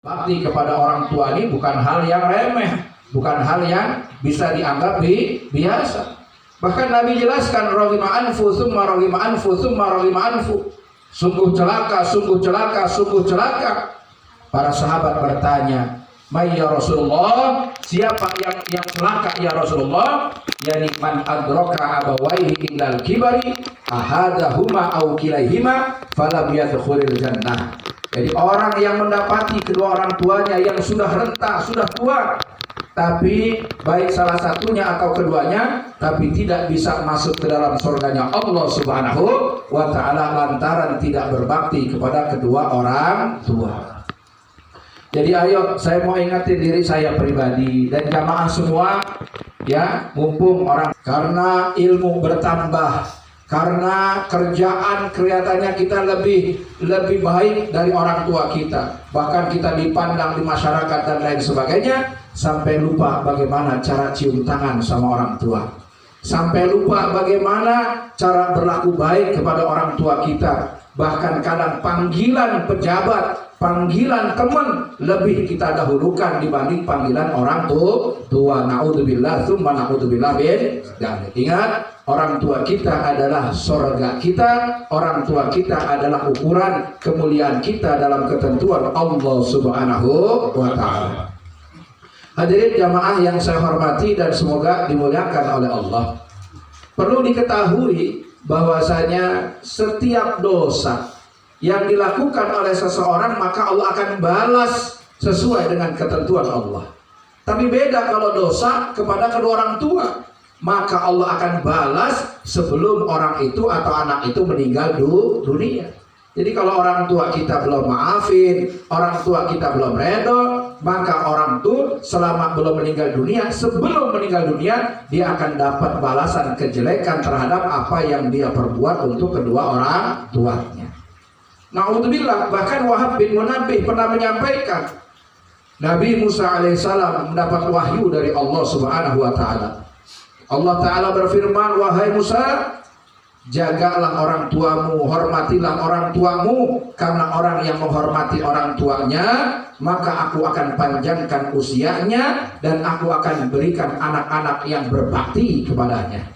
Bakti kepada orang tua ini bukan hal yang remeh, bukan hal yang bisa dianggap biasa. Bahkan Nabi jelaskan raghima anfu summa raghima anfu summa raghima anfu. Sungguh celaka, sungguh celaka, sungguh celaka. Para sahabat bertanya, "May ya Rasulullah, siapa yang celaka ya Rasulullah?" Yani man adraka abawaihi illal kibari ahadahuma aw kilaihima falam yadkhulil jannah. Jadi orang yang mendapati kedua orang tuanya yang sudah renta, sudah tua, tapi baik salah satunya atau keduanya, tapi tidak bisa masuk ke dalam surganya Allah Subhanahu wa ta'ala lantaran tidak berbakti kepada kedua orang tua. Jadi ayo, saya mau ingatin diri saya pribadi dan jamaah semua, ya, mumpung orang, karena ilmu bertambah, karena kerjaan kelihatannya kita lebih baik dari orang tua kita, bahkan kita dipandang di masyarakat dan lain sebagainya, sampai lupa bagaimana cara cium tangan sama orang tua, sampai lupa bagaimana cara berlaku baik kepada orang tua kita. Bahkan kadang panggilan pejabat, panggilan teman lebih kita dahulukan dibanding panggilan orang tua. Naudzubillah tsumma naudzubillah min dzalik. Ingat, orang tua kita adalah surga kita, orang tua kita adalah ukuran kemuliaan kita dalam ketentuan Allah Subhanahu wa ta'ala. Hadirin jamaah yang saya hormati dan semoga dimuliakan oleh Allah. Perlu diketahui bahwasanya setiap dosa yang dilakukan oleh seseorang maka Allah akan balas sesuai dengan ketentuan Allah. Tapi beda kalau dosa kepada kedua orang tua, maka Allah akan balas sebelum orang itu atau anak itu meninggal dunia. Jadi kalau orang tua kita belum maafin, orang tua kita belum redo, maka orang tua selama belum meninggal dunia, sebelum meninggal dunia, dia akan dapat balasan kejelekan terhadap apa yang dia perbuat untuk kedua orang tuanya. Naudzubillah, bahkan Wahab bin Munabbih pernah menyampaikan, Nabi Musa alaihissalam mendapat wahyu dari Allah Subhanahu wa ta'ala. Allah Ta'ala berfirman, "Wahai Musa, jagalah orang tuamu, hormatilah orang tuamu, karena orang yang menghormati orang tuanya, maka aku akan panjangkan usianya dan aku akan berikan anak-anak yang berbakti kepadanya.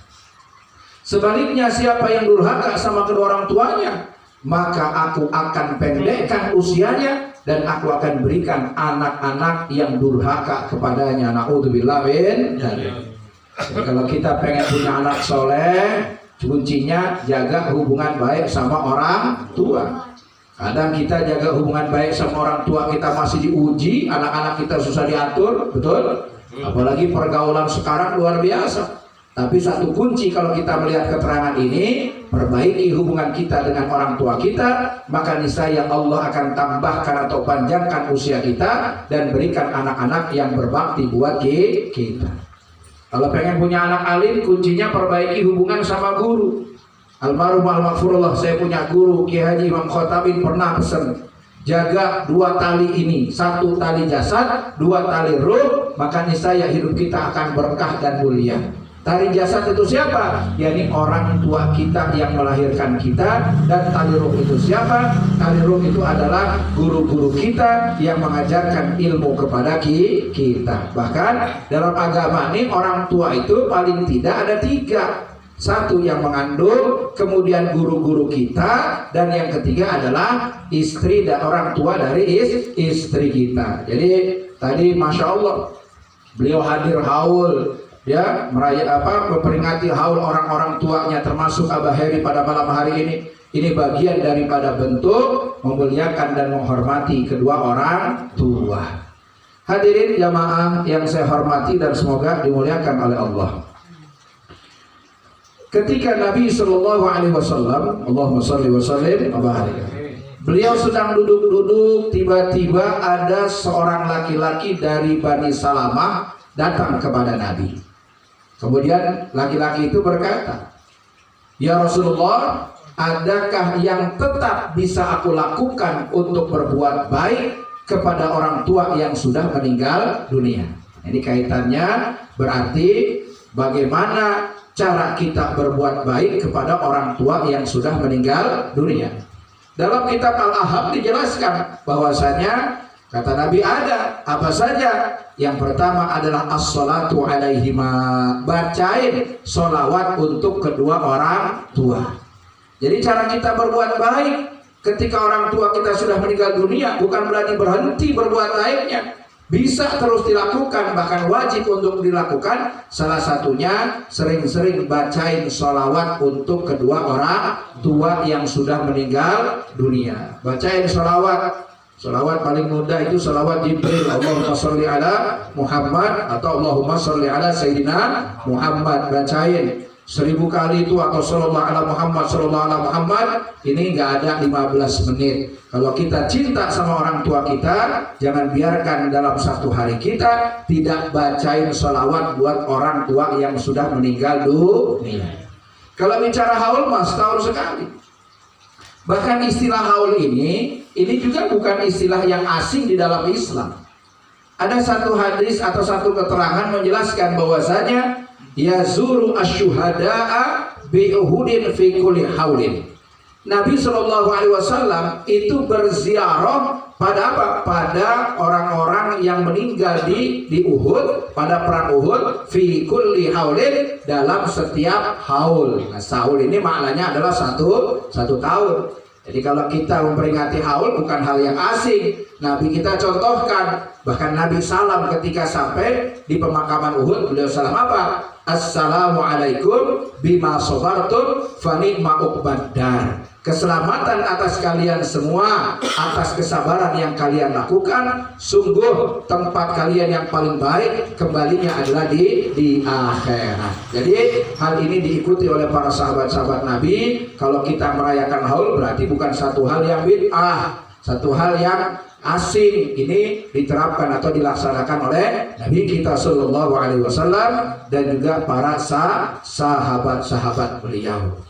Sebaliknya siapa yang durhaka sama kedua orang tuanya, maka aku akan pendekkan usianya dan aku akan berikan anak-anak yang durhaka kepadanya." Naudzubillah min dzalik. Kalau kita pengen punya anak soleh, kuncinya jaga hubungan baik sama orang tua. Kadang kita jaga hubungan baik sama orang tua kita masih diuji, anak-anak kita susah diatur, betul? Apalagi pergaulan sekarang luar biasa. Tapi satu kunci kalau kita melihat keterangan ini, perbaiki hubungan kita dengan orang tua kita, maka niscaya Allah akan tambahkan atau panjangkan usia kita dan berikan anak-anak yang berbakti buat kita. Kalau pengen punya anak alim, kuncinya perbaiki hubungan sama guru. Almarhum al-maghfurullah, saya punya guru Kiai Haji Imam Khotabin pernah pesan, jaga dua tali ini, satu tali jasad, dua tali ruh, maka niscaya hidup kita akan berkah dan mulia. Tali jasad itu siapa? yakni orang tua kita yang melahirkan kita. Dan tali ruh itu siapa? Tali ruh itu adalah guru-guru kita yang mengajarkan ilmu kepada kita. Bahkan dalam agama ini orang tua itu paling tidak ada tiga. Satu yang mengandung, kemudian guru-guru kita, dan yang ketiga adalah istri dan orang tua dari istri kita. Jadi tadi Masya Allah beliau hadir haul, ya, memperingati haul orang-orang tuanya, termasuk Abah Heri pada malam hari ini. Ini bagian daripada bentuk memuliakan dan menghormati kedua orang tua. Hadirin jamaah yang saya hormati dan semoga dimuliakan oleh Allah. Ketika Nabi Shallallahu Alaihi Wasallam, Allahumma sholli wa sallim, beliau sedang duduk-duduk, tiba-tiba ada seorang laki-laki dari Bani Salamah datang kepada Nabi. Kemudian laki-laki itu berkata, "Ya Rasulullah, adakah yang tetap bisa aku lakukan untuk berbuat baik kepada orang tua yang sudah meninggal dunia?" Ini kaitannya berarti bagaimana cara kita berbuat baik kepada orang tua yang sudah meninggal dunia. Dalam kitab Al-Ahab dijelaskan bahwasanya Kata Nabi ada, apa saja? Yang pertama adalah as-salatu alaihima, bacain sholawat untuk kedua orang tua. Jadi cara kita berbuat baik ketika orang tua kita sudah meninggal dunia bukan berarti berhenti berbuat baiknya. Bisa terus dilakukan, bahkan wajib untuk dilakukan. Salah satunya sering-sering bacain sholawat untuk kedua orang tua yang sudah meninggal dunia. Bacain sholawat. Sholawat paling mudah itu sholawat Jibril, Allahumma sholli ala Muhammad atau Allahumma sholli ala Sayyidina Muhammad. Bacain 1000 kali itu, atau sallallahu ala Muhammad, sallallahu ala Muhammad. Ini nggak ada 15 menit. Kalau kita cinta sama orang tua kita, jangan biarkan dalam satu hari kita tidak bacain sholawat buat orang tua yang sudah meninggal dunia. Kalau bicara haul mas, setahun sekali. Bahkan istilah haul ini juga bukan istilah yang asing di dalam Islam. Ada satu hadis atau satu keterangan menjelaskan bahwasanya yazuru asyuhada'a bi uhudin fi kulli haulin. Nabi SAW itu berziarah pada apa? Pada orang-orang yang meninggal di Uhud, pada perang Uhud, fi kulli haulin, dalam setiap haul. Nah, haul ini maknanya adalah satu tahun. Jadi kalau kita memperingati haul bukan hal yang asing. Nabi kita contohkan, bahkan Nabi salam ketika sampai di pemakaman Uhud, beliau salam apa? Assalamualaikum bima sabartum fa ni'ma uqbaddar. Keselamatan atas kalian semua, atas kesabaran yang kalian lakukan. Sungguh tempat kalian yang paling baik kembalinya adalah di akhirat. Jadi hal ini diikuti oleh para sahabat-sahabat Nabi. Kalau kita merayakan haul berarti bukan satu hal yang bid'ah, satu hal yang asing. Ini diterapkan atau dilaksanakan oleh Nabi kita Shallallahu Alaihi Wasallam dan juga para sahabat-sahabat beliau.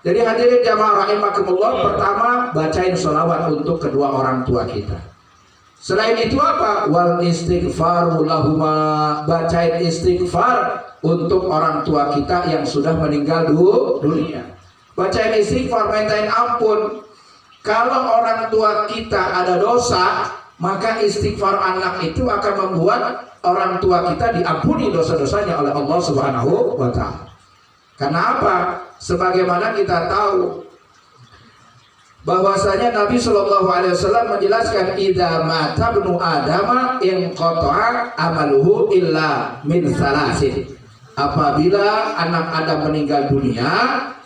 Jadi hadirin jamaah rahimakumullah, pertama bacain sholawat untuk kedua orang tua kita. Selain itu apa? Wal istighfaru lahuma, bacain istighfar untuk orang tua kita yang sudah meninggal dunia. Bacain istighfar, mintain ampun. Kalau orang tua kita ada dosa, maka istighfar anak itu akan membuat orang tua kita diampuni dosa-dosanya oleh Allah Subhanahu wa Ta'ala. Karena apa? Sebagaimana kita tahu bahwasanya Nabi Shallallahu Alaihi Wasallam menjelaskan, idza mata ibnu adama inqata'a amaluhu illa min salasin. Apabila anak Adam meninggal dunia,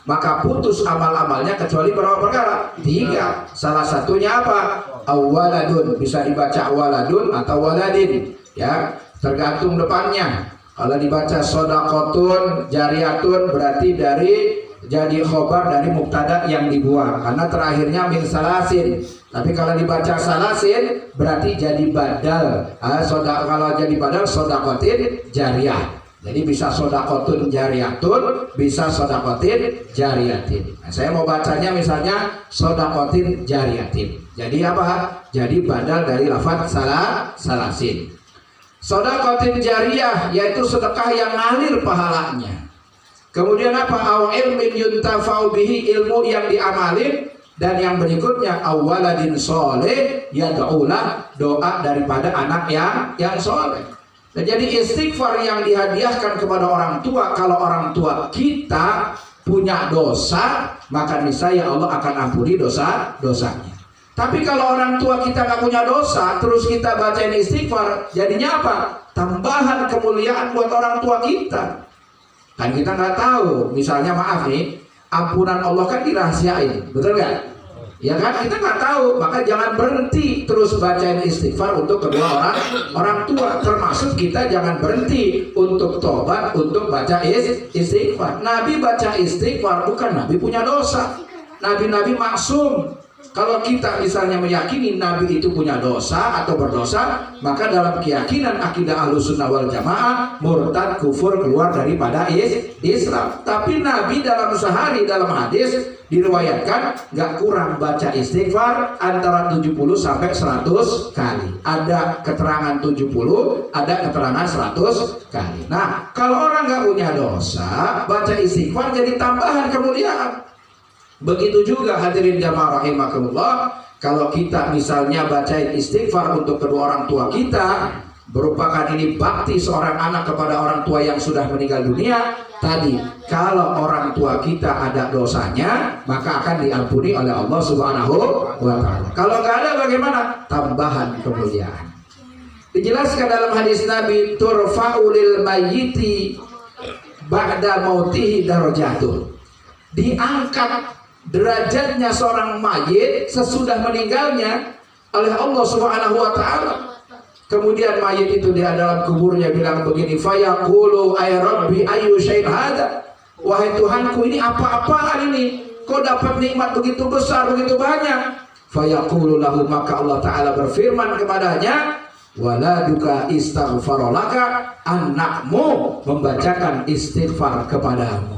maka putus amal-amalnya kecuali berapa perkara? 3. Salah satunya apa? Awaladun, bisa dibaca awaladun atau waladin, ya, tergantung depannya. Kalau dibaca sodakotun jariyatun berarti dari jadi khobar dari mubtada yang dibuang, karena terakhirnya min salasin. Tapi kalau dibaca salasin berarti jadi badal. Kalau jadi badal sodakotin jariyah. Jadi bisa sodakotun jariyatun, bisa sodakotin jariyatin. Nah, saya mau bacanya misalnya sodakotin jariyatin. Jadi apa? Jadi badal dari lafaz salasin. Sodakotin jariyah yaitu sedekah yang ngalir pahalanya. Kemudian apa? Aw ilmin yuntafa'u bihi, ilmu yang diamalin. Dan yang berikutnya awaladin soleh yad'ulah, doa daripada anak yang soleh. Nah, jadi istighfar yang dihadiahkan kepada orang tua, kalau orang tua kita punya dosa, maka niscaya Allah akan ampuni dosa-dosanya. Tapi kalau orang tua kita nggak punya dosa, terus kita bacain istighfar, jadinya apa? Tambahan kemuliaan buat orang tua kita. Kan kita nggak tahu, misalnya maaf nih, ampunan Allah kan dirahasiain, betul nggak? Ya kan, kita nggak tahu, maka jangan berhenti terus bacain istighfar untuk kedua orang tua. Termasuk kita jangan berhenti untuk tobat, untuk baca istighfar. Nabi baca istighfar, bukan Nabi punya dosa. Nabi-nabi maksum. Kalau kita misalnya meyakini Nabi itu punya dosa atau berdosa, maka dalam keyakinan akidah Ahlussunnah wal Jamaah, murtad, kufur, keluar daripada Islam. Tapi Nabi dalam sehari, dalam hadis diriwayatkan nggak kurang baca istighfar antara 70 sampai 100 kali. Ada keterangan 70, ada keterangan 100 kali. Nah, kalau orang nggak punya dosa, baca istighfar jadi tambahan kemuliaan. Begitu juga hadirin jamaah rahimakumullah, Kalau kita misalnya bacain istighfar untuk kedua orang tua kita, merupakan ini bakti seorang anak kepada orang tua yang sudah meninggal dunia. Tadi, kalau orang tua kita ada dosanya, maka akan diampuni oleh Allah Subhanahu wa Ta'ala. Kalau nggak ada, bagaimana? Tambahan kemuliaan. Dijelaskan dalam hadis Nabi, turfa'ulil mayyiti ba'da mautihi darajatuh. Diangkat derajatnya seorang mayit sesudah meninggalnya oleh Allah Subhanahu wa Ta'ala. Kemudian mayit itu di dalam kuburnya bilang begini, fayaqulu ay rabbi ayyu syai'in hada. Wahai Tuhanku, ini apa-apaan ini? Kok dapat nikmat begitu besar, begitu banyak? Fayaqulu lahu, maka Allah Ta'ala berfirman kepadanya, waladuka istaghfarolaka, anakmu membacakan istighfar kepadamu.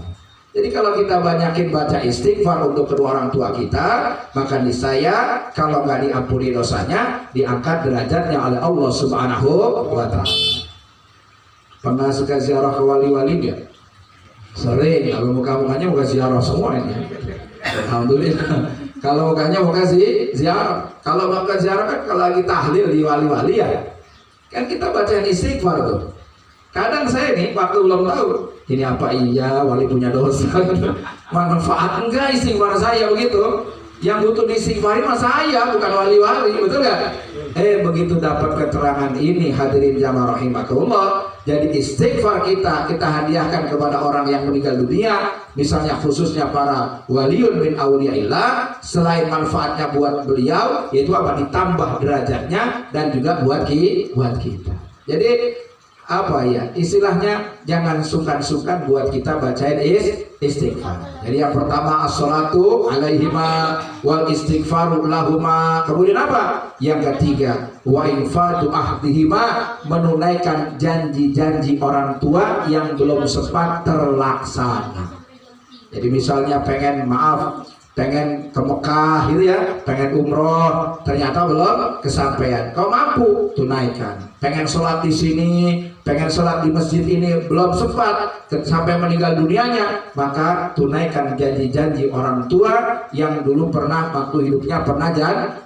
Jadi kalau kita banyakin baca istighfar untuk kedua orang tua kita, maka niscaya kalau nggak diampuni dosanya, diangkat derajatnya oleh Allah Subhanahu wa Ta'ala. Pernah suka ziarah ke wali-wali dia? Sering. Kalau muka-mukanya muka ziarah semua ini. Alhamdulillah. Kalau mukanya muka ziarah. Kalau muka ziarah kan kalau lagi tahlil di wali-wali ya, kan kita bacain istighfar tuh. Kadang saya nih waktu belum tahu ini apa iya wali punya dosa, manfaat enggak istighfar saya begitu. Yang butuh diistighfarin mah saya, bukan wali-wali, betul nggak? Begitu dapat keterangan ini hadirin jamaah rahimakumullah, jadi istighfar kita hadiahkan kepada orang yang meninggal dunia, misalnya khususnya para waliun min auliyaillah, selain manfaatnya buat beliau, yaitu apa? Ditambah derajatnya dan juga buat kita. Jadi apa ya istilahnya, jangan sungkan-sungkan buat kita bacain istighfar. Jadi yang pertama as-salatu alaihima wal istighfaru lahuma. Kemudian apa? Yang ketiga wa infatu ahdihima, menunaikan janji-janji orang tua yang belum sempat terlaksana. Jadi misalnya pengen ke Mekah gitu ya, pengen umroh, ternyata belum kesampaian. Kau mampu tunaikan. Pengen sholat di sini, pengen sholat di masjid ini, belum sempat sampai meninggal dunianya, maka tunaikan janji-janji orang tua yang dulu pernah waktu hidupnya pernah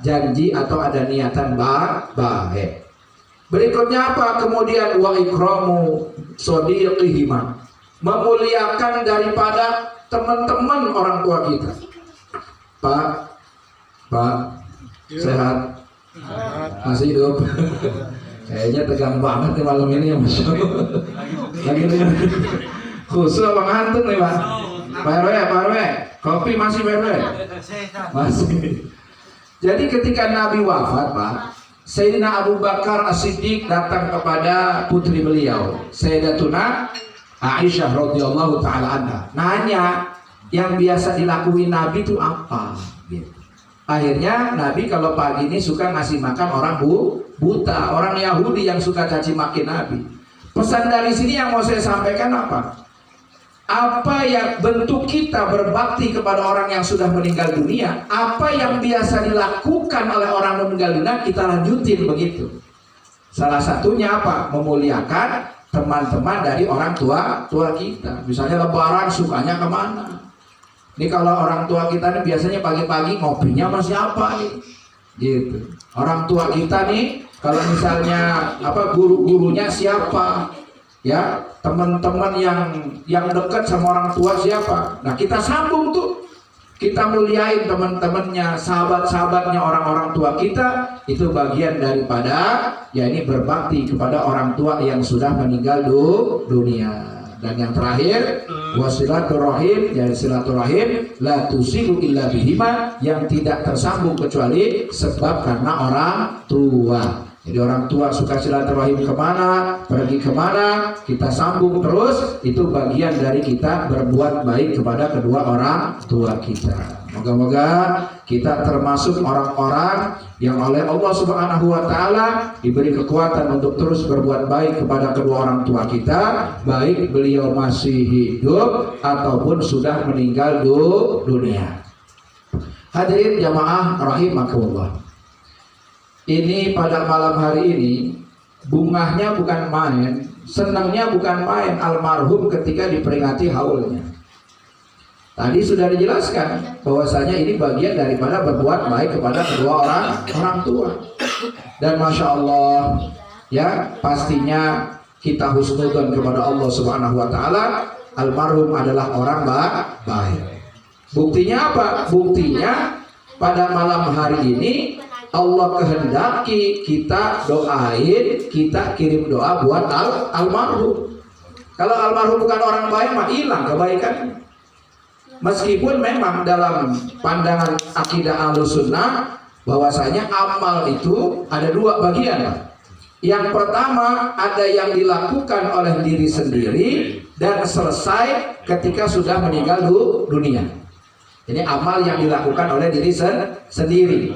janji atau ada niatan baik. Berikutnya apa? Kemudian wa ikramu shodiqihima, memuliakan daripada teman-teman orang tua kita. Pak, sehat? Masih hidup? Kayaknya tegang banget nih malam ini ya, Mas. Lagi nih. Khusus apa ngantuk nih, Pak? Pak RW, kopi masih Pak RW? Masih. Jadi ketika Nabi wafat, Pak, Sayyidina Abu Bakar As-Siddiq datang kepada putri beliau, Sayyidatuna Aisyah radhiyallahu taala anha. Nanya, yang biasa dilakuin Nabi itu apa? Gitu. Akhirnya Nabi kalau pagi ini suka ngasih makan orang buta, orang Yahudi yang suka caci maki Nabi. Pesan dari sini yang mau saya sampaikan apa? Apa yang bentuk kita berbakti kepada orang yang sudah meninggal dunia, apa yang biasa dilakukan oleh orang meninggal dunia, kita lanjutin begitu. Salah satunya apa? Memuliakan teman-teman dari orang tua kita. Misalnya lebaran sukanya kemana? Ini kalau orang tua kita nih biasanya pagi-pagi ngopinya sama siapa nih? Gitu. Orang tua kita nih kalau misalnya guru-gurunya siapa? Ya, teman-teman yang dekat sama orang tua siapa? Nah, kita sambung tuh. Kita muliain teman-temannya, sahabat-sahabatnya orang-orang tua kita. Itu bagian daripada ya ini berbakti kepada orang tua yang sudah meninggal dunia. Dan yang terakhir wasilaturahim, ya silaturahim la tusilu illa bihima, yang tidak tersambung kecuali sebab karena orang tua. Jadi orang tua suka silaturahim kemana, pergi kemana, kita sambung terus. Itu bagian dari kita berbuat baik kepada kedua orang tua kita. Moga-moga kita termasuk orang-orang yang oleh Allah Subhanahu wa Ta'ala diberi kekuatan untuk terus berbuat baik kepada kedua orang tua kita, baik beliau masih hidup ataupun sudah meninggal dunia. Hadirin jamaah rahimakumullah. Ini pada malam hari ini bungahnya bukan main, senangnya bukan main almarhum ketika diperingati haulnya. Tadi sudah dijelaskan bahwasanya ini bagian daripada berbuat baik kepada kedua orang tua. Dan masya Allah, ya pastinya kita husnudzon kepada Allah Subhanahu Wa Taala. Almarhum adalah orang baik. Buktinya apa? Buktinya pada malam hari ini Allah kehendaki kita doain, kita kirim doa buat almarhum. Kalau almarhum bukan orang baik mah hilang kebaikan. Meskipun memang dalam pandangan akidah Ahlussunnah bahwasanya amal itu ada dua bagian, Pak. Yang pertama ada yang dilakukan oleh diri sendiri dan selesai ketika sudah meninggal dunia. Ini amal yang dilakukan oleh diri sendiri.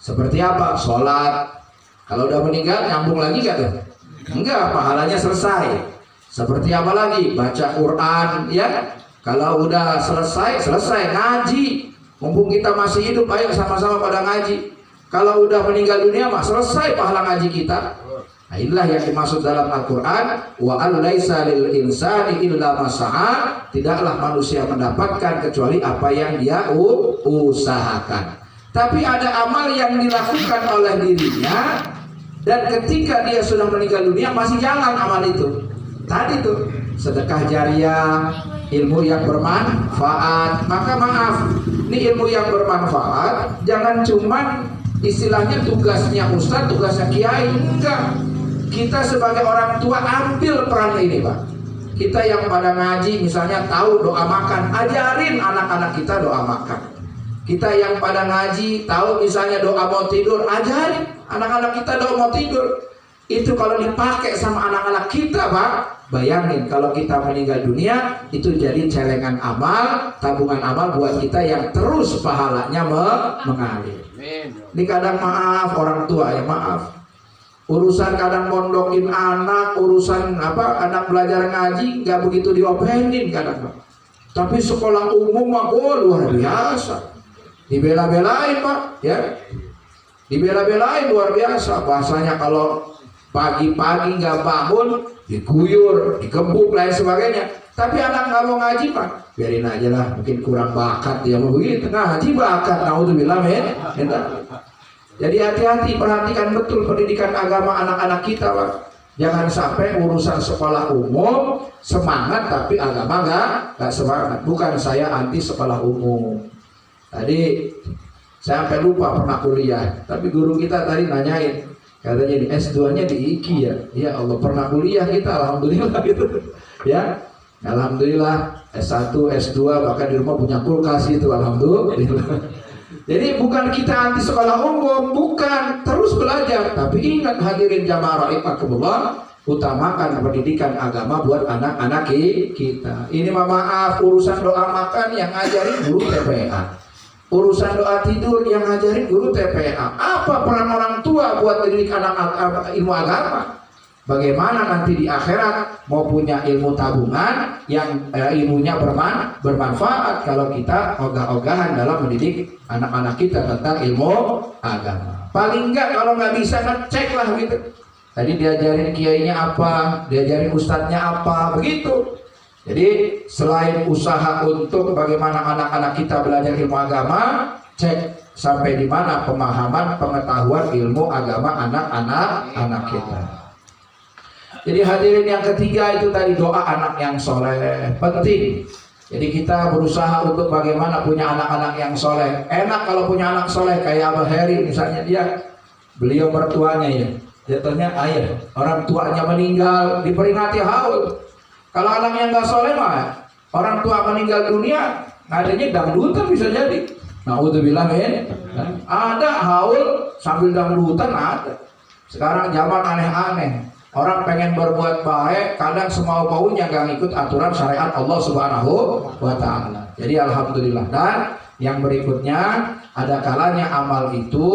Seperti apa? Sholat. Kalau udah meninggal nyambung lagi gak tuh? Enggak, pahalanya selesai. Seperti apa lagi? Baca Quran, ya. Kalau udah selesai ngaji. Mumpung kita masih hidup, ayo sama-sama pada ngaji. Kalau udah meninggal dunia mah selesai pahala ngaji kita. Nah, inilah yang dimaksud dalam Al-Quran. Wa alaisa lil insani illa ma sa'a. Tidaklah manusia mendapatkan kecuali apa yang dia usahakan. Tapi ada amal yang dilakukan oleh dirinya dan ketika dia sudah meninggal dunia masih jalan amal itu. Tadi tuh sedekah jariah, ilmu yang bermanfaat. Maka maaf, ini ilmu yang bermanfaat jangan cuma istilahnya tugasnya ustaz, tugasnya kiai. Enggak. Kita sebagai orang tua ambil peran ini, Pak. Kita yang pada ngaji misalnya tahu doa makan, ajarin anak-anak kita doa makan. Kita yang pada ngaji tahu misalnya doa mau tidur, ajarin anak-anak kita doa mau tidur. Itu kalau dipakai sama anak-anak kita, Pak, bayangin kalau kita meninggal dunia itu jadi celengan amal, tabungan amal buat kita yang terus pahalanya mengalir. Ini kadang maaf orang tua ya, maaf. Urusan kadang mondokin anak, urusan anak belajar ngaji nggak begitu diopenin kadang, Pak. Tapi sekolah umum mah luar biasa. Dibela-belain, Pak, ya. Dibela-belain luar biasa. Bahasanya kalau pagi-pagi nggak bangun, diguyur, digebuk, lain sebagainya. Tapi anak nggak mau ngaji, Pak, biarin aja lah, mungkin kurang bakat dia mau begitu. Ngaji bakat, naudzubillah min. Jadi hati-hati, perhatikan betul pendidikan agama anak-anak kita, Pak. Jangan sampai urusan sekolah umum semangat tapi agama nggak semangat. Bukan saya anti sekolah umum. Tadi saya sampai lupa pernah kuliah, tapi guru kita tadi nanyain, katanya di S2-nya di IKI ya. Ya Allah, pernah kuliah kita, alhamdulillah gitu. Ya, alhamdulillah S1, S2 bahkan di rumah punya kulkas itu, alhamdulillah. Jadi bukan kita anti sekolah umum, bukan, terus belajar. Tapi ingat hadirin jamaah rahimakumullah, utamakan pendidikan agama buat anak-anak kita. Ini maaf, urusan doa makan yang ngajarin guru TPA. Urusan doa tidur yang ngajarin guru TPA. Apa peran orang tua buat mendidik anak ilmu agama? Bagaimana nanti di akhirat mau punya ilmu tabungan yang ilmunya bermanfaat kalau kita ogah-ogahan dalam mendidik anak-anak kita tentang ilmu agama. Paling enggak kalau nggak bisa ngecek lah gitu. Tadi diajarin kiainya apa, diajarin ustadznya apa, begitu. Jadi selain usaha untuk bagaimana anak-anak kita belajar ilmu agama, cek sampai di mana pemahaman, pengetahuan ilmu agama anak-anak kita. Jadi hadirin yang ketiga itu tadi doa anak yang soleh, penting. Jadi kita berusaha untuk bagaimana punya anak-anak yang soleh. Enak kalau punya anak soleh kayak Abah Heri misalnya, beliau mertuanya ya, jatuhnya ayah, orang tuanya meninggal diperingati haul. Kalau anaknya nggak soleh mah, orang tua meninggal dunia, adanya dangdutan bisa jadi. Naudzubillah min. Ada haul sambil dangdutan ada. Sekarang zaman aneh-aneh. Orang pengen berbuat baik, kadang semau maunya nggak ngikut aturan syariat Allah Subhanahu wa Ta'ala. Jadi alhamdulillah. Dan yang berikutnya, ada kalanya amal itu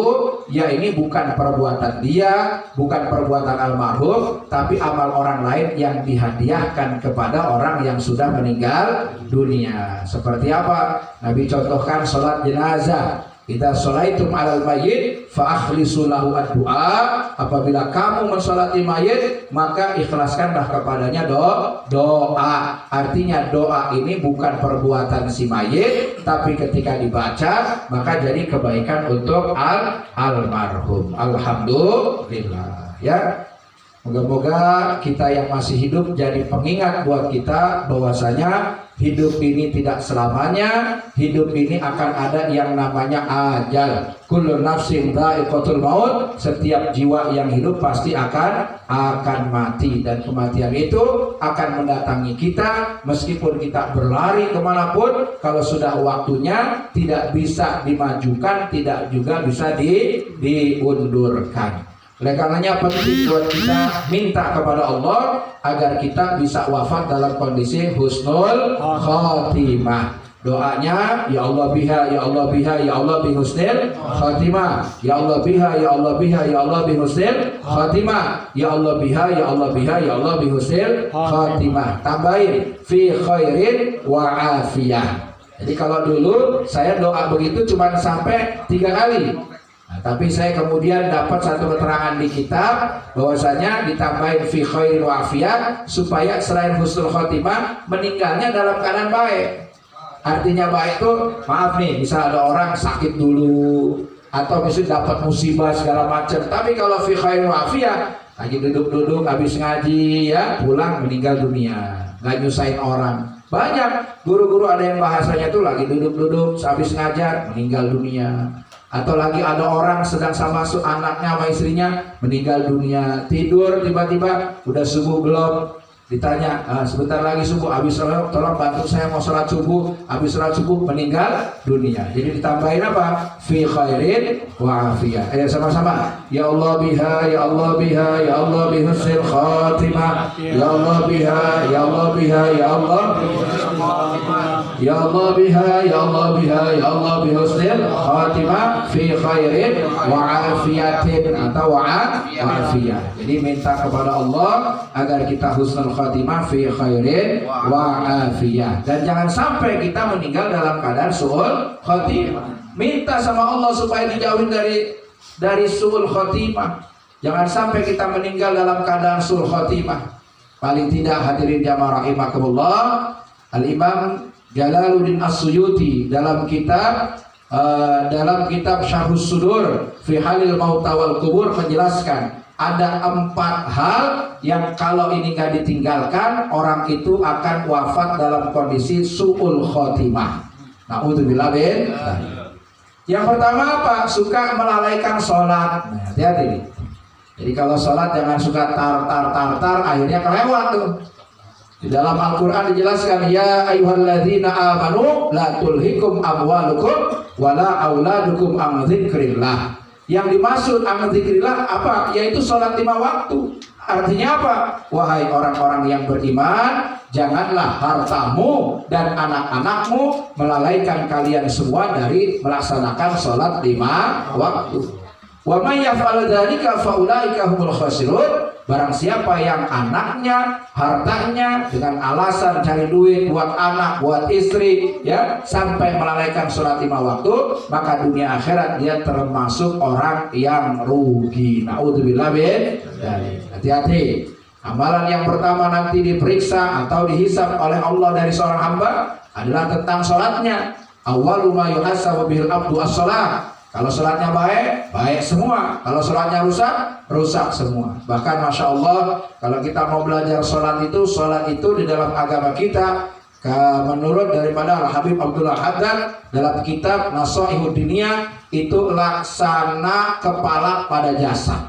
ya ini bukan perbuatan dia, bukan perbuatan almarhum, tapi amal orang lain yang dihadiahkan kepada orang yang sudah meninggal dunia. Seperti apa? Nabi contohkan sholat jenazah. Idza sholaitum 'alal mayyit fa akhlisu lahu ad-du'a. Apabila kamu mensolati mayit, maka ikhlaskanlah kepadanya doa. Artinya doa ini bukan perbuatan si mayit, tapi ketika dibaca maka jadi kebaikan untuk almarhum. Alhamdulillah ya. Moga-moga kita yang masih hidup jadi pengingat buat kita bahwasanya hidup ini tidak selamanya. Hidup ini akan ada yang namanya ajal. Kullu nafsin dha'iqatul maut. Setiap jiwa yang hidup pasti akan mati, dan kematian itu akan mendatangi kita meskipun kita berlari kemanapun. Kalau sudah waktunya tidak bisa dimajukan, tidak juga bisa diundurkan. Oleh karenanya penting buat kita minta kepada Allah agar kita bisa wafat dalam kondisi husnul khotimah. Doanya, ya Allah biha, ya Allah biha, ya Allah bi husnil khotimah. Ya Allah biha, ya Allah biha, ya Allah bi husnil khotimah. Ya Allah biha, ya Allah biha, ya Allah bi husnil khotimah. Tambahin fi khairin wa afiyah. Jadi kalau dulu saya doa begitu cuma sampai 3 kali. Nah, tapi saya kemudian dapat satu keterangan di kitab bahwasanya ditambahin fi khair wa afiyah supaya selain husnul khotimah meninggalnya dalam keadaan baik. Artinya baik itu maaf nih, bisa ada orang sakit dulu atau misalnya dapat musibah segala macam. Tapi kalau fi khair wa afiyah lagi duduk-duduk habis ngaji ya pulang meninggal dunia, nggak nyusahin orang. Banyak guru-guru ada yang bahasanya tuh lagi duduk-duduk habis ngajar meninggal dunia. Atau lagi ada orang sedang sama anaknya sama istrinya meninggal dunia, tidur tiba-tiba udah subuh belum, ditanya sebentar lagi subuh, habis sholat tolong bantu saya mau sholat subuh, habis sholat subuh meninggal dunia. Jadi ditambahin apa? Fi khairin wa afiyah. Sama-sama. Ya Allah biha, ya Allah biha, ya Allah bi husnil khatimah. Ya Allah biha, ya Allah biha, ya Allah ya Allah biha, ya Allah biha, ya Allah bi husnil khatimah fi khairin wa afiyatin atau wa afiyah. Jadi minta kepada Allah agar kita husnul khatimah fi khairin wa afiyah, dan jangan sampai kita meninggal dalam keadaan su'ul khatimah. Minta sama Allah supaya dijauhin dari su'ul khatimah. Jangan sampai kita meninggal dalam keadaan su'ul khatimah. Paling tidak hadirin jamaah rahimakumullah, Al-Imam Jalaluddin As-Suyuti dalam kitab Syarhus Sudur fi Halil Mauta wal Kubur menjelaskan ada 4 hal yang kalau ini gak ditinggalkan orang itu akan wafat dalam kondisi su'ul khotimah. Na'udzubillah bin. Yang pertama apa? Suka melalaikan sholat. Nah, hati-hati nih. Jadi kalau sholat jangan suka tar akhirnya kelewat tuh. Di dalam Al-Quran dijelaskan, ya ayyuhalladzina amanu la tulhikum amwalukum wala auladukum an dzikrillah. Yang dimaksud an dzikrillah apa? Yaitu sholat 5 waktu. Artinya apa? Wahai orang-orang yang beriman, janganlah hartamu dan anak-anakmu melalaikan kalian semua dari melaksanakan sholat 5 waktu. Wa may yaf'al dzalika fa ulaika humul khasirun. Barang siapa yang anaknya, hartanya dengan alasan cari duit buat anak, buat istri, ya, sampai melalaikan sholat 5 waktu, maka dunia akhirat dia termasuk orang yang rugi. Na'udzubillah bin dzalik. Hati-hati. Amalan yang pertama nanti diperiksa atau dihisab oleh Allah dari seorang hamba adalah tentang sholatnya. Awwalu ma yuhasabu bihil abdu as-sholat. Kalau sholatnya baik, baik semua. Kalau sholatnya rusak, rusak semua. Bahkan Masya Allah, kalau kita mau belajar sholat itu di dalam agama kita, menurut daripada Al-Habib Abdullah Haddad dalam kitab Nasaihud Diniyah, itu laksana kepala pada jasad.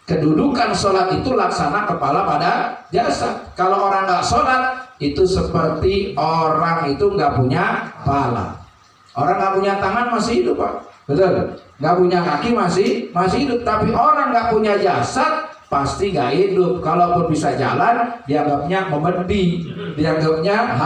Kedudukan sholat itu laksana kepala pada jasad. Kalau orang nggak sholat, itu seperti orang itu nggak punya kepala. Orang nggak punya tangan masih hidup, Pak. Betul, nggak punya kaki masih hidup, tapi orang nggak punya jasad pasti nggak hidup. Kalaupun bisa jalan, dianggapnya memedi, dianggapnya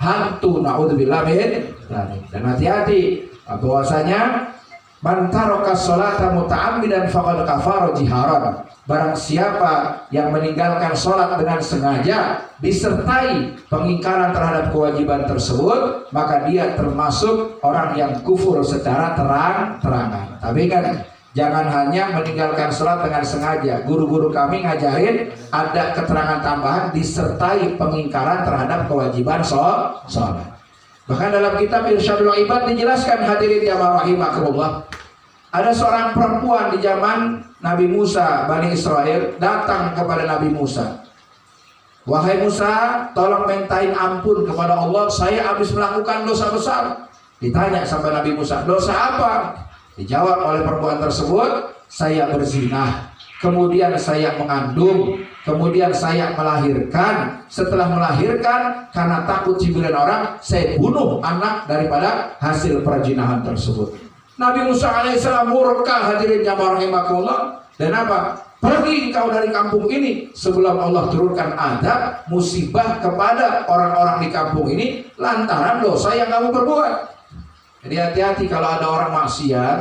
hantu. Na'udzubillah min dzalik. Dan hati-hati, bahwasanya Man taraka sholata muta'ammidan faqad kafara jiharan. Barang siapa yang meninggalkan sholat dengan sengaja disertai pengingkaran terhadap kewajiban tersebut, maka dia termasuk orang yang kufur secara terang-terangan. Tapi kan jangan hanya meninggalkan sholat dengan sengaja. Guru-guru kami ngajarin ada keterangan tambahan disertai pengingkaran terhadap kewajiban sholat. Bahkan dalam kitab Irsyadul Ibad dijelaskan, hadirin yang rahimakumullah, ada seorang perempuan di zaman Nabi Musa, Bani Israel, datang kepada Nabi Musa. Wahai Musa, tolong mintain ampun kepada Allah, saya habis melakukan dosa besar. Ditanya sampai Nabi Musa, dosa apa? Dijawab oleh perempuan tersebut, saya berzina, kemudian saya mengandung, kemudian saya melahirkan. Setelah melahirkan, karena takut cibiran orang, saya bunuh anak daripada hasil perzinahan tersebut. Nabi Musa alaihissalam murka, hadirin yang rahimakumullah, dan apa? Pergi kau dari kampung ini sebelum Allah turunkan azab musibah kepada orang-orang di kampung ini lantaran dosa yang kamu perbuat. Jadi hati-hati kalau ada orang maksiat,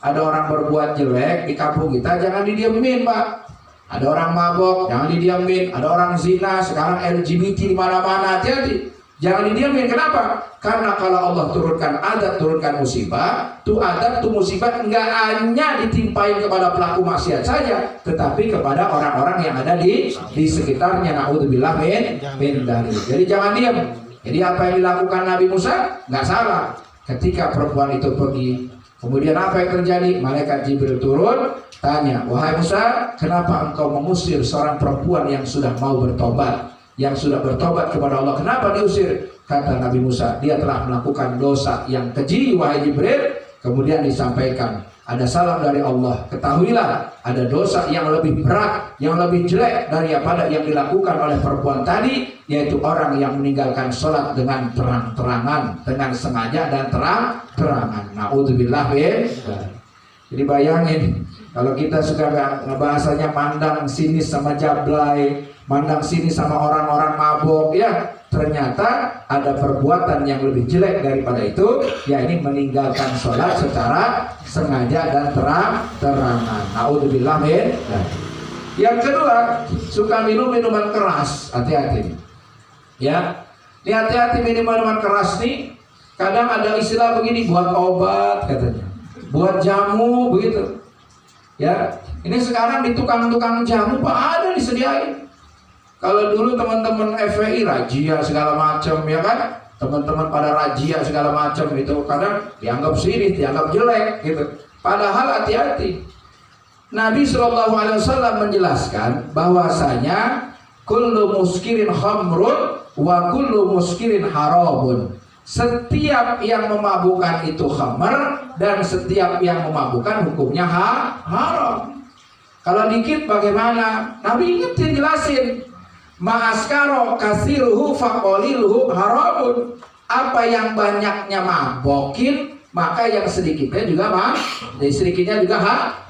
ada orang berbuat jelek di kampung kita, jangan didiemin, Pak. Ada orang mabok, jangan didiemin. Ada orang zina, sekarang LGBT di mana-mana, hati-hati. Jangan didiemin. Kenapa? Karena kalau Allah turunkan adab, turunkan musibah, tuh adab, tuh musibah nggak hanya ditimpain kepada pelaku maksiat saja, tetapi kepada orang-orang yang ada di sekitarnya. Naudzubillah min dzalik. Jadi jangan diam. Jadi apa yang dilakukan Nabi Musa nggak salah. Ketika perempuan itu pergi, kemudian apa yang terjadi? Malaikat Jibril turun, tanya, wahai Musa, kenapa engkau mengusir seorang perempuan yang sudah mau bertobat, yang sudah bertobat kepada Allah? Kenapa diusir? Kata Nabi Musa, dia telah melakukan dosa yang keji, wahai Jibril. Kemudian disampaikan, ada salam dari Allah, ketahuilah ada dosa yang lebih berat, yang lebih jelek daripada yang dilakukan oleh perempuan tadi, yaitu orang yang meninggalkan sholat dengan terang-terangan, dengan sengaja dan terang-terangan. Naudzubillah min. Jadi bayangin, kalau kita suka bahasanya mandang sini sama jablay, mandang sini sama orang-orang mabok, ya ternyata ada perbuatan yang lebih jelek daripada itu, ya ini meninggalkan sholat secara sengaja dan terang-terangan. Naudzubillah min. Yang kedua, suka minum minuman keras, hati-hati. Ya, ini hati-hati minuman keras nih. Kadang ada istilah begini, buat obat katanya, buat jamu begitu. Ya, ini sekarang di tukang-tukang jamu Pak ada disediain. Kalau dulu teman-teman FPI rajia segala macam, ya kan? Teman-teman pada rajia segala macam itu kadang dianggap sinis, dianggap jelek gitu. Padahal hati-hati. Nabi SAW menjelaskan bahwasanya kullu muskirin khamrun wa kullu muskirin haramun. Setiap yang memabukkan itu khamr dan setiap yang memabukkan hukumnya haram. Kalau dikit bagaimana? Nabi ingetin, jelasin. Ma'askaro kasiruhu faqaliluhu haramun. Apa yang banyaknya mabokin, maka yang sedikitnya juga sedikitnya juga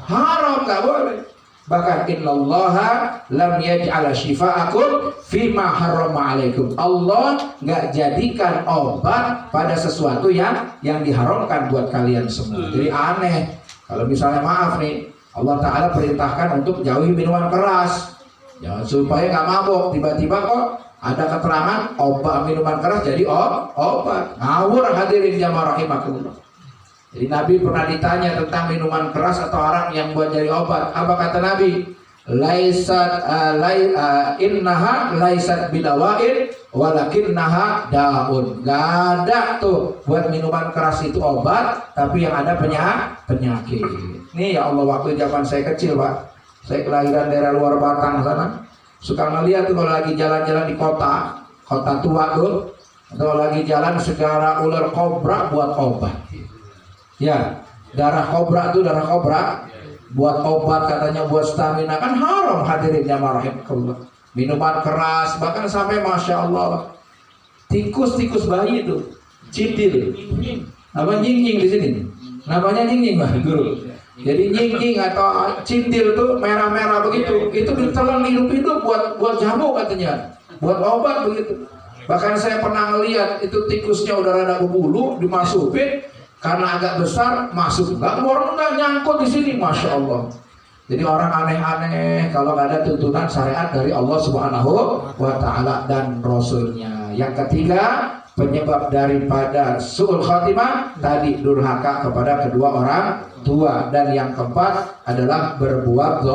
haram, nggak boleh. Bahkan innallaha lam yaj'ala shifa'akum fima harrama 'alaikum. Allah nggak jadikan obat pada sesuatu yang diharamkan buat kalian semua. Jadi aneh kalau misalnya maaf nih, Allah Ta'ala perintahkan untuk jauhi minuman keras, ya, supaya nggak mabok. Tiba-tiba kok ada keterangan obat minuman keras jadi obat. Ngawur hadirin jamaah rahimakumullah. Jadi Nabi pernah ditanya tentang minuman keras atau arak yang buat jadi obat. Apa kata Nabi? Innaha laisat bidawain walakinnaha daun. Gak ada tuh buat minuman keras itu obat, tapi yang ada penyakit. Nih ya Allah, waktu zaman saya kecil Pak, saya kelahiran daerah luar Batang sana, suka ngeliat tuh kalau lagi jalan-jalan di kota tua tuh, atau lagi jalan segala ular kobra buat obat. Ya, darah kobra tuh darah kobra buat obat katanya, buat stamina. Kan haram hadirin jamaah rahimakumullah. Minuman keras, bahkan sampai masya Allah tikus bayi itu cidil, apa nying di sini, namanya nying Pak Guru. Jadi nying atau cintil tuh merah-merah begitu, itu ditelan hidup-hidup buat jamu katanya, buat obat begitu. Bahkan saya pernah ngeliat itu tikusnya udah rada berbulu, dimasukin karena agak besar masuk, nggak nyangkut di sini, masya Allah. Jadi orang aneh-aneh kalau nggak ada tuntunan syariat dari Allah Subhanahu wa Ta'ala dan Rasulnya. Yang ketiga, penyebab daripada su'ul khatimah tadi durhaka kepada kedua orang tua. Dan yang keempat adalah berbuat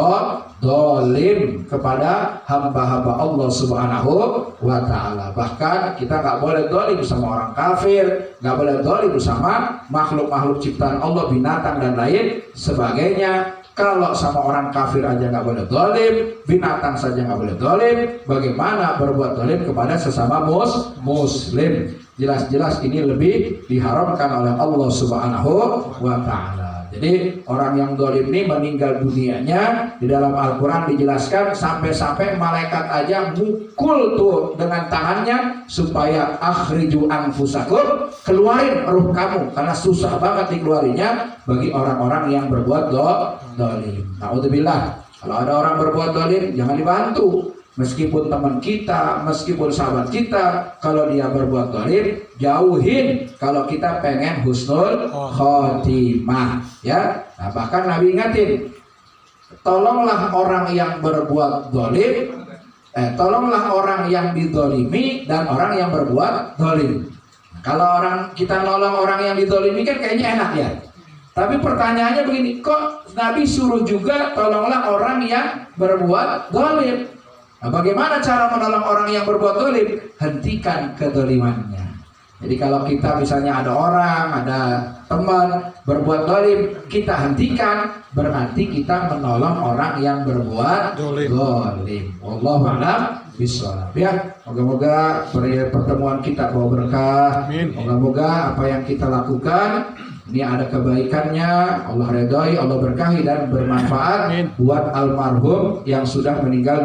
dolim kepada hamba-hamba Allah Subhanahu wa Ta'ala. Bahkan kita nggak boleh dolim sama orang kafir, nggak boleh dolim sama makhluk-makhluk ciptaan Allah, binatang dan lain sebagainya. Kalau sama orang kafir aja nggak boleh dolim, binatang saja nggak boleh dolim, bagaimana berbuat dolim kepada sesama muslim? Jelas-jelas ini lebih diharamkan oleh Allah Subhanahu wa Ta'ala. Jadi orang yang dolim ini meninggal dunianya, di dalam Al-Quran dijelaskan sampai-sampai malaikat aja mukul tuh dengan tangannya supaya akhriju anfusakum, keluarin ruh kamu, karena susah banget dikeluarinya bagi orang-orang yang berbuat dolim. Na'udzubillah, kalau ada orang berbuat dolim jangan dibantu. Meskipun teman kita, meskipun sahabat kita, kalau dia berbuat dolim, jauhin kalau kita pengen husnul khotimah, ya. Nah, bahkan Nabi ingatin, tolonglah orang yang berbuat dolim, tolonglah orang yang didolimi dan orang yang berbuat dolim. Nah, kalau kita nolong orang yang didolimi kan kayaknya enak ya. Tapi pertanyaannya begini, kok Nabi suruh juga tolonglah orang yang berbuat dolim? Nah, bagaimana cara menolong orang yang berbuat dolim? Hentikan kedolimannya. Jadi kalau kita misalnya ada orang, ada teman berbuat dolim, kita hentikan, berarti kita menolong orang yang berbuat dolim. Wallahu a'lam bishawab. Ya, moga-moga pertemuan kita bawa berkah. Moga-moga apa yang kita lakukan ini ada kebaikannya, Allah redhoi, Allah berkahi dan bermanfaat buat almarhum yang sudah meninggal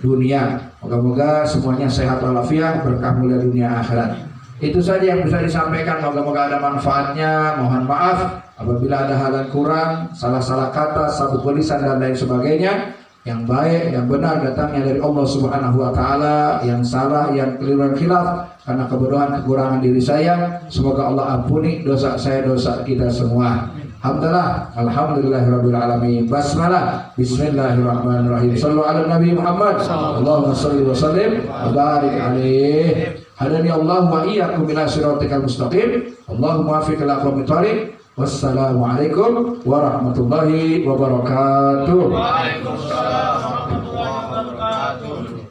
dunia. Moga-moga semuanya sehat walafiat, berkah mulia dunia akhirat. Itu saja yang bisa disampaikan. Moga-moga ada manfaatnya. Mohon maaf apabila ada hal yang kurang, salah-salah kata, sabuk tulisan dan lain sebagainya. Yang baik, yang benar datangnya dari Allah Subhanahu wa Ta'ala. Yang salah, yang keliru dan khilaf karena kebodohan, kekurangan diri saya, semoga Allah ampuni dosa saya, dosa kita semua. Alhamdulillahirabbil alamin. Basmalah. Bismillahirrahmanirrahim. Shallu ala Nabi Muhammad. Allahumma shalli wa sallim wa barik alaihi. Hadani Allah wa iyyakum ila shiratikal mustaqim. Allahumma waffiq ila aqwamit thoriq. Wassalamualaikum warahmatullahi wabarakatuh. Waalaikumsalam warahmatullahi wabarakatuh.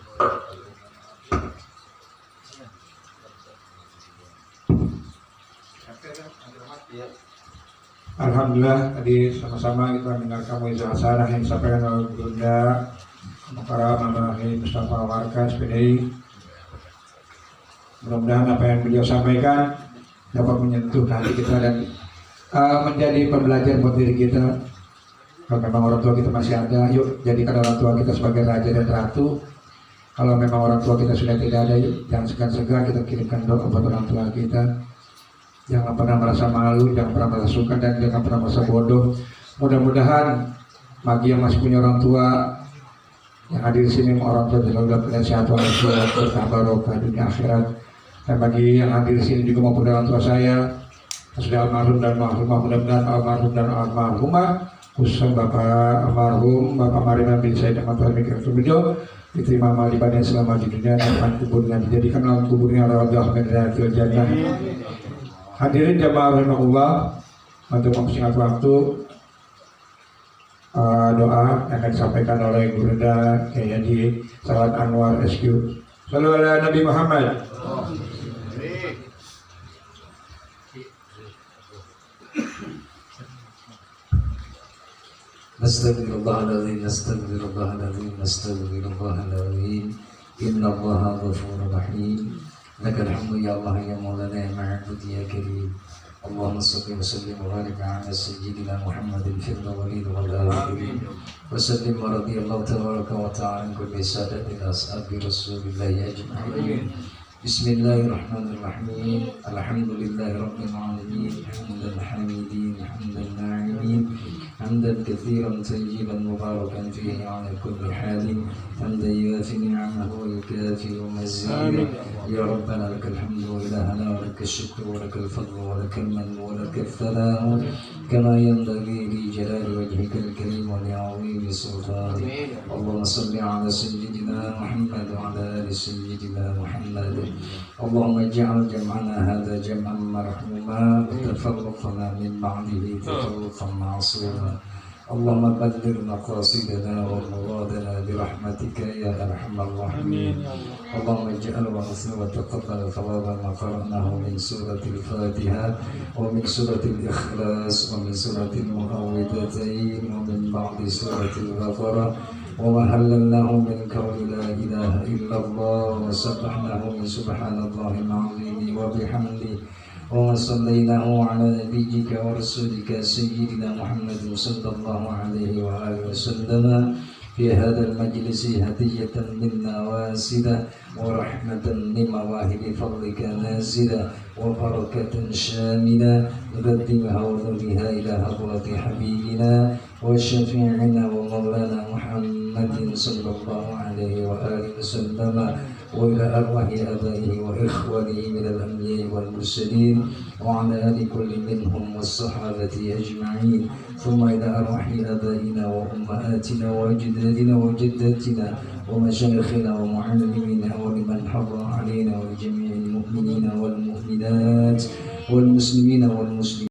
Alhamdulillah, tadi sama-sama kita mendengar kamu hasanah yang disampaikan oleh Bunda Mukarram Almarhum Mustafa Warkas PDI. Mudah-mudahan apa yang beliau sampaikan dapat menyentuh hati kita dan menjadi pembelajaran buat diri kita. Kalau memang orang tua kita masih ada, yuk jadikan orang tua kita sebagai raja dan ratu. Kalau memang orang tua kita sudah tidak ada, yuk jangan segan-segan kita kirimkan doa buat orang tua kita. Jangan pernah merasa malu, jangan pernah merasa suka, dan jangan pernah merasa bodoh. Mudah-mudahan bagi yang masih punya orang tua yang hadir di sini, orang tua dalam keadaan sehat walafiat, berkah barokah dunia akhirat. Dan bagi yang hadir di sini juga maupun orang tua saya sudah almarhum dan almarhumah, mudah-mudahan almarhum dan almarhumah, khususnya Bapak almarhum Bapak Mariman bin Said Ahmad Mikir Sumijo, diterima amal ibadah selama di dunia dan kuburnya dijadikan alam kuburnya rawdah min riyadil jannah. Hadirin jamaah rahimakumullah, untuk mempersingkat waktu, doa yang akan disampaikan oleh Gurunda Kyai Haji Salat Anwar SQ. Shallallahu alaihi Nabi Muhammad. Nastaghfirullahaladzim, nastaghfirullahaladzim, nastaghfirullahaladzim. Innallaha ghafurur rahim. Lakal hamdu ya Allah ya Maulana ya Ma'bud ya Karim. Allahumma salli wa sallim wa barik ala sayyidina Muhammadin fil awwalin wal akhirin. Wa sallim wa radiyallahu tabaraka wa ta'ala an kulli sadatina ashabi Rasulillah ajma'in. Bismillahirrahmanirrahim. Alhamdulillahi rabbil alamin. Hamdan hamidin, hamdan na'imin. حمدا كثيرا طيبا مباركا فيه على كل حال حمدا يوافي نعمه ويكافئ مزيده يا ربنا لك الحمد وإلهنا ولك الشكر ولك الفضل ولك المن ولك الثناء كما ينبغي لجلال وجهك الكريم ولعظيم سلطانك. اللهم صل على سيدنا محمد وعلى آل سيدنا محمد. اللهم اجعل جمعنا هذا جمعا مرحوما وتفرقنا من بعده تفرقا معصوما. اللهم بلغ مقاصدنا ومرادنا برحمتك يا ارحم الراحمين. اللهم اجعل ونصر وتقبل ثواب ما قرأناه من سورة الفاتحة ومن سورة الإخلاص ومن سورة المعوذتين ومن بعض سورة البقرة وما هللناه من قول لا إله إلا الله وسبحناه من سبحان الله العظيم وبحمده وصليناه على نبيك ورسولك سيدنا محمد صلى الله عليه وآله وسلم في هذا المجلس هدية منا واسدة ورحمة من مواهب فضلك نازلة وبركة شاملة نقدمها ونريها إلى حضرة حبيبنا وشفيعنا ومولانا محمد صلى الله عليه وآله وسلم وإلى أرواح آبائه وإخوانه من الأنبياء والمرسلين وعلى آل كل منهم والصحابة أجمعين ثم إلى أرواح آبائنا وأمهاتنا وأجدادنا وجداتنا ومشايخنا ومعلمينا ولمن حضر علينا ولجميع المؤمنين والمؤمنات والمسلمين والمسلمين.